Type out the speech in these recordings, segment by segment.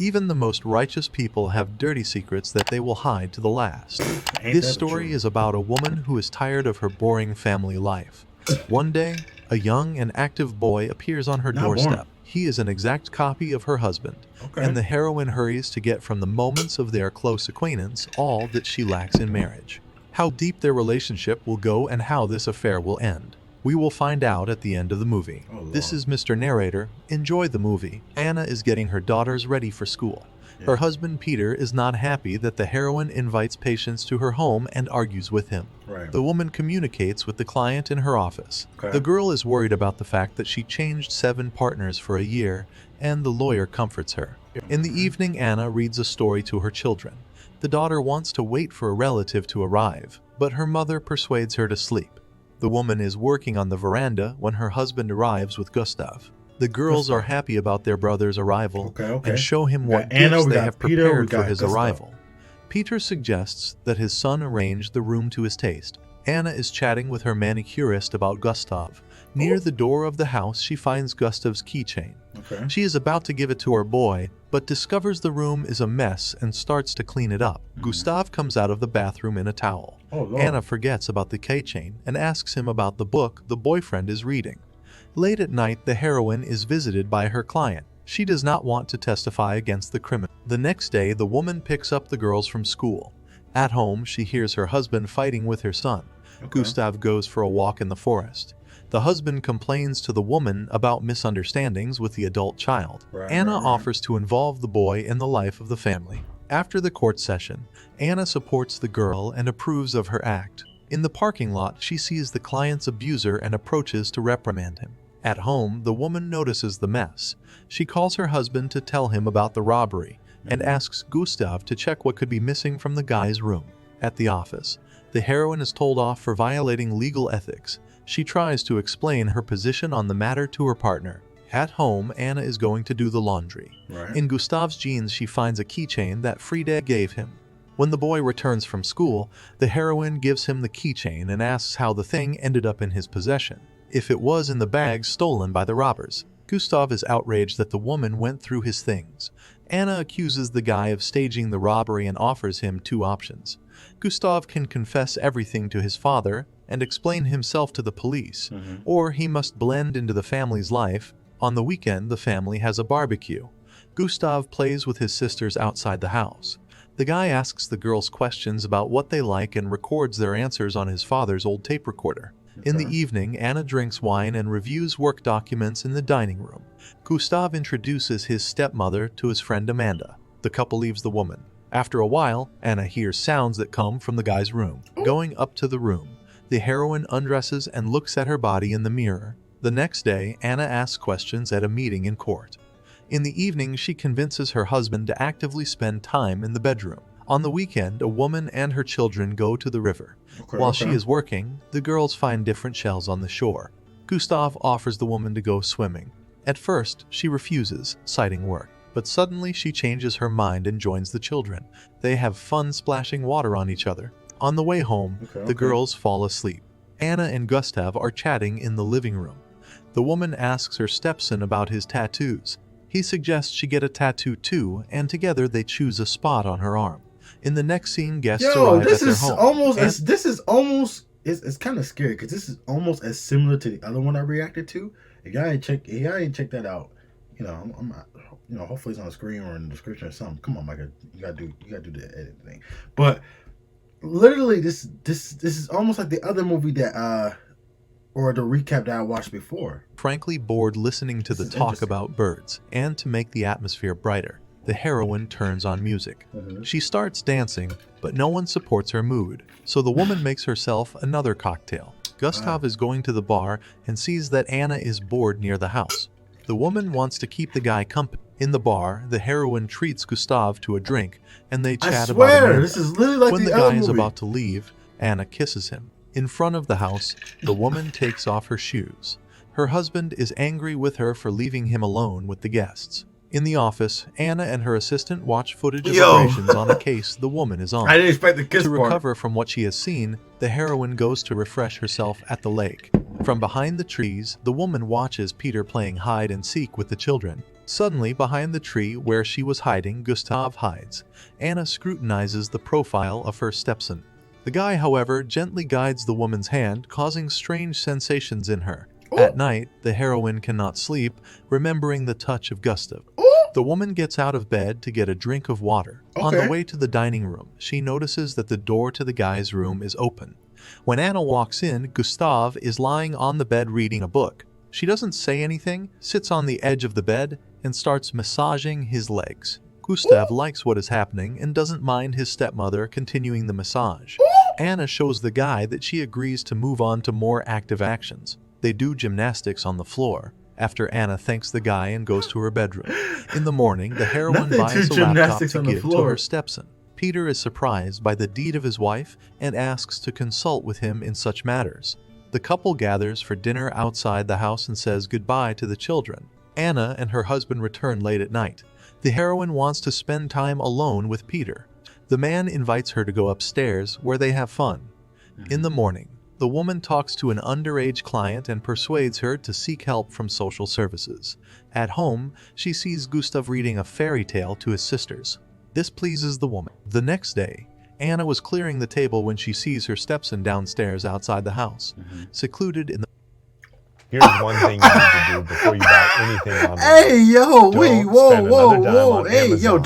Even the most righteous people have dirty secrets that they will hide to the last. This story is about a woman who is tired of her boring family life. One day, a young and active boy appears on her doorstep. He is an exact copy of her husband, and the heroine hurries to get from the moments of their close acquaintance all that she lacks in marriage. How deep their relationship will go and how this affair will end, we will find out at the end of the movie. This is Mr. Narrator. Enjoy the movie. Anna is getting her daughters ready for school. Her husband Peter is not happy that the heroine invites patients to her home and argues with him. The woman communicates with the client in her office. The girl is worried about the fact that she changed 7 partners for a year, and the lawyer comforts her. In the evening, Anna reads a story to her children. The daughter wants to wait for a relative to arrive, but her mother persuades her to sleep. The woman is working on the veranda when her husband arrives with Gustav. The girls are happy about their brother's arrival and show him what gifts they have prepared for his arrival. Peter suggests that his son arrange the room to his taste. Anna is chatting with her manicurist about Gustav. Near the door of the house, she finds Gustav's keychain. She is about to give it to her boy, but discovers the room is a mess and starts to clean it up. Gustav comes out of the bathroom in a towel. Anna forgets about the keychain and asks him about the book the boyfriend is reading. Late at night, the heroine is visited by her client. She does not want to testify against the criminal. The next day, the woman picks up the girls from school. At home, she hears her husband fighting with her son. Gustav goes for a walk in the forest. The husband complains to the woman about misunderstandings with the adult child. Anna offers to involve the boy in the life of the family. After the court session, Anna supports the girl and approves of her act. In the parking lot, she sees the client's abuser and approaches to reprimand him. At home, the woman notices the mess. She calls her husband to tell him about the robbery and asks Gustav to check what could be missing from the guy's room. At the office, the heroine is told off for violating legal ethics. She tries to explain her position on the matter to her partner. At home, Anna is going to do the laundry. In Gustav's jeans, she finds a keychain that Frida gave him. When the boy returns from school, the heroine gives him the keychain and asks how the thing ended up in his possession, if it was in the bag stolen by the robbers. Gustav is outraged that the woman went through his things. Anna accuses the guy of staging the robbery and offers him 2 options. Gustav can confess everything to his father and explain himself to the police, or he must blend into the family's life. On the weekend, the family has a barbecue. Gustav plays with his sisters outside the house. The guy asks the girls questions about what they like and records their answers on his father's old tape recorder. In the evening, Anna drinks wine and reviews work documents in the dining room. Gustav introduces his stepmother to his friend Amanda. The couple leaves the woman. After a while, Anna hears sounds that come from the guy's room. Going up to the room, the heroine undresses and looks at her body in the mirror. The next day, Anna asks questions at a meeting in court. In the evening, she convinces her husband to actively spend time in the bedroom. On the weekend, a woman and her children go to the river. While she is working, the girls find different shells on the shore. Gustav offers the woman to go swimming. At first, she refuses, citing work. But suddenly she changes her mind and joins the children. They have fun splashing water on each other. On the way home, the girls fall asleep. Anna and Gustav are chatting in the living room. The woman asks her stepson about his tattoos. He suggests she get a tattoo too, and together they choose a spot on her arm. In the next scene, guests arrive at their home. It's kind of scary because this is almost as similar to the other one I reacted to. If y'all ain't check that out, I'm not, hopefully it's on the screen or in the description or something. Come on, Micah, you gotta do the edit thing. But literally, this is almost like the other movie that or the recap that I watched before. Frankly bored listening to the talk about birds, and to make the atmosphere brighter, the heroine turns on music. She starts dancing, but no one supports her mood, so the woman makes herself another cocktail. Gustav is going to the bar and sees that Anna is bored near the house. The woman wants to keep the guy company. In the bar, the heroine treats Gustav to a drink, and they chat about Amanda. This is literally like when the other guy is movie. about to leave, Anna kisses him. In front of the house, the woman takes off her shoes. Her husband is angry with her for leaving him alone with the guests. In the office, Anna and her assistant watch footage of aggressions on a case the woman is on. I didn't expect the kiss To part. recover from what she has seen, the heroine goes to refresh herself at the lake. From behind the trees, the woman watches Peter playing hide and seek with the children. Suddenly, behind the tree where she was hiding, Gustav hides. Anna scrutinizes the profile of her Stepson. The guy, however, gently guides the woman's hand, causing strange sensations in her. At night, the heroine cannot sleep, remembering the touch of Gustav. The woman gets out of bed to get a drink of water. On the way to the dining room, she notices that the door to the guy's room is open. When Anna walks in, Gustav is lying on the bed reading a book. She doesn't say anything, sits on the edge of the bed, and starts massaging his legs. Gustav likes what is happening and doesn't mind his stepmother continuing the massage. Anna shows the guy that she agrees to move on to more active actions. They do gymnastics on the floor, after Anna thanks the guy and goes to her bedroom. In the morning, the heroine buys a laptop to give to her stepson. Peter is surprised by the deed of his wife and asks to consult with him in such matters. The couple gathers for dinner outside the house and says goodbye to the children. Anna and her husband return late at night. The heroine wants to spend time alone with Peter. The man invites her to go upstairs where they have fun. In the morning, the woman talks to an underage client and persuades her to seek help from social services. At home, she sees Gustav reading a fairy tale to his sisters. This pleases the woman. The next day, Anna was clearing the table when she sees her stepson downstairs outside the house, secluded in the... Here's one thing you need to do before you buy anything on Hey, yo, wait, Don't whoa, spend whoa, another dime whoa. on Hey, yo, Amazon.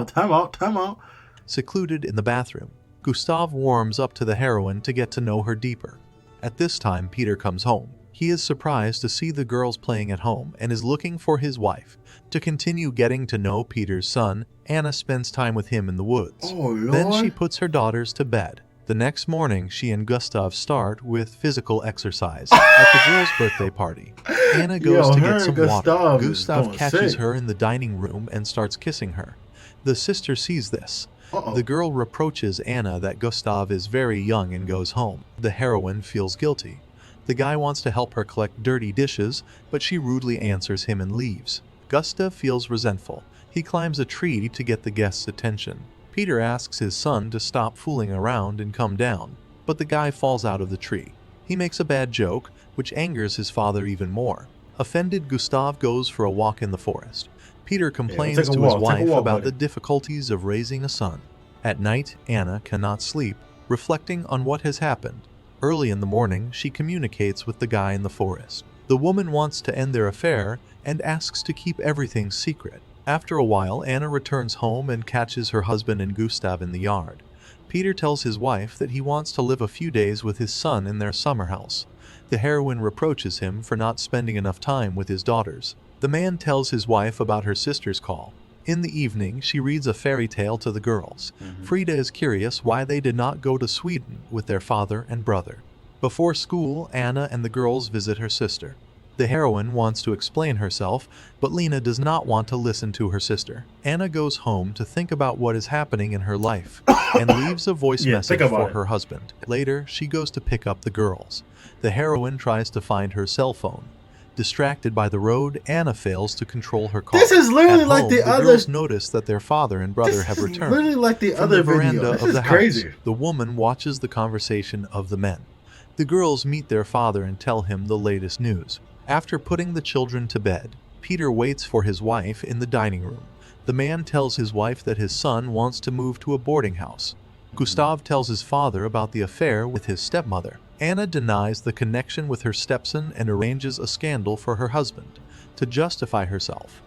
time out. Secluded in the bathroom, Gustav warms up to the heroine to get to know her deeper. At this time, Peter comes home. He is surprised to see the girls playing at home and is looking for his wife. To continue getting to know Peter's son, Anna spends time with him in the woods. Oh, Lord. Then she puts her daughters to bed. The next morning, she and Gustav start with physical exercise at the girls' birthday party. Anna goes to get some water. Gustav catches her in the dining room and starts kissing her. The sister sees this. The girl reproaches Anna that Gustav is very young and goes home. The heroine feels guilty. The guy wants to help her collect dirty dishes, but she rudely answers him and leaves. Gustav feels resentful. He climbs a tree to get the guests' attention. Peter asks his son to stop fooling around and come down, but the guy falls out of the tree. He makes a bad joke, which angers his father even more. Offended, Gustav goes for a walk in the forest. Peter complains to his wife about the difficulties of raising a son. At night, Anna cannot sleep, reflecting on what has happened. Early in the morning, she communicates with the guy in the forest. The woman wants to end their affair and asks to keep everything secret. After a while, Anna returns home and catches her husband and Gustav in the yard. Peter tells his wife that he wants to live a few days with his son in their summer house. The heroine reproaches him for not spending enough time with his daughters. The man tells his wife about her sister's call. In the evening, she reads a fairy tale to the girls. Frida is curious why they did not go to Sweden with their father and brother. Before school, Anna and the girls visit her sister. The heroine wants to explain herself, but Lena does not want to listen to her sister. Anna goes home to think about what is happening in her life and leaves a voice message for her husband. Later, she goes to pick up the girls. The heroine tries to find her cell phone. Distracted by the road, Anna fails to control her car. This is literally At like home, the other. girls notice that their father and brother have This is returned. literally like the From other the veranda video. This of is the crazy. house, the woman watches the conversation of the men. The girls meet their father and tell him the latest news. After putting the children to bed, Peter waits for his wife in the dining room. The man tells his wife that his son wants to move to a boarding house. Gustav tells his father about the affair with his stepmother. Anna denies the connection with her stepson and arranges a scandal for her husband to justify herself.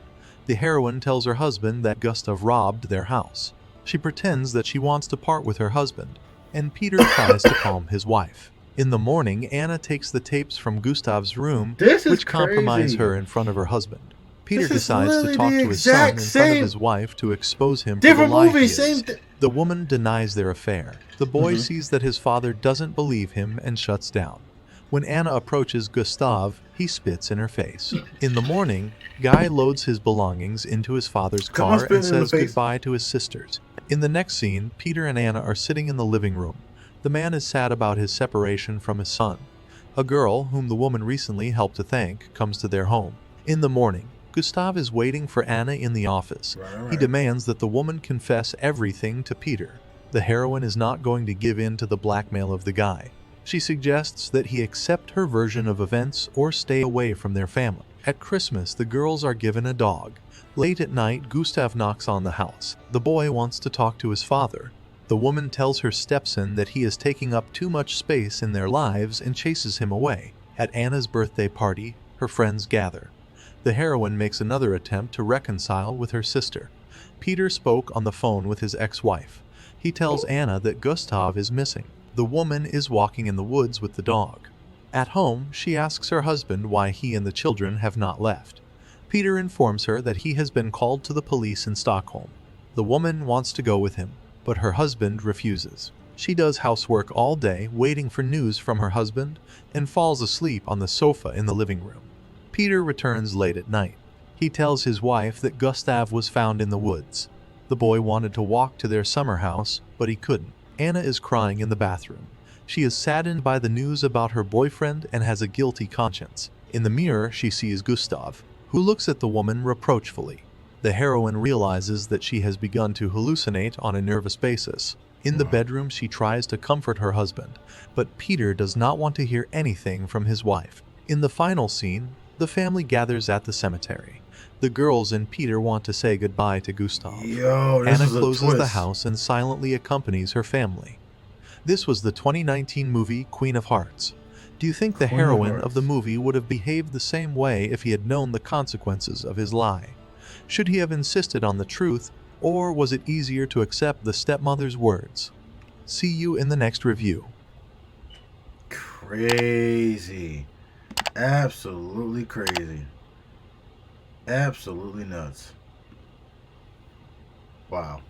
The heroine tells her husband that Gustav robbed their house. She pretends that she wants to part with her husband, and Peter tries to calm his wife. In the morning, Anna takes the tapes from Gustav's room, which compromise her in front of her husband. Peter decides to talk to his son in front of his wife to expose him for the lie he is. The woman denies their affair. The boy sees that his father doesn't believe him and shuts down. When Anna approaches Gustav, he spits in her face. In the morning, Guy loads his belongings into his father's car and says goodbye to his sisters. In the next scene, Peter and Anna are sitting in the living room. The man is sad about his separation from his son. A girl, whom the woman recently helped to thank, comes to their home. In the morning, Gustav is waiting for Anna in the office. He demands that the woman confess everything to Peter. The heroine is not going to give in to the blackmail of the guy. She suggests that he accept her version of events or stay away from their family. At Christmas, the girls are given a dog. Late at night, Gustav knocks on the house. The boy wants to talk to his father. The woman tells her stepson that he is taking up too much space in their lives and chases him away. At Anna's birthday party, her friends gather. The heroine makes another attempt to reconcile with her sister. Peter spoke on the phone with his ex-wife. He tells Anna that Gustav is missing. The woman is walking in the woods with the dog. At home, she asks her husband why he and the children have not left. Peter informs her that he has been called to the police in Stockholm. The woman wants to go with him, but her husband refuses. She does housework all day, waiting for news from her husband, and falls asleep on the sofa in the living room. Peter returns late at night. He tells his wife that Gustav was found in the woods. The boy wanted to walk to their summer house, but he couldn't. Anna is crying in the bathroom. She is saddened by the news about her boyfriend and has a guilty conscience. In the mirror, she sees Gustav, who looks at the woman reproachfully. The heroine realizes that she has begun to hallucinate on a nervous basis. In the bedroom, she tries to comfort her husband, but Peter does not want to hear anything from his wife. In the final scene, the family gathers at the cemetery. The girls and Peter want to say goodbye to Gustav. Anna closes the house and silently accompanies her family. This was the 2019 movie Queen of Hearts. Do you think the heroine of the movie would have behaved the same way if he had known the consequences of his lie? Should he have insisted on the truth, or was it easier to accept the stepmother's words? See you in the next review. Crazy. Absolutely crazy. Absolutely nuts. Wow.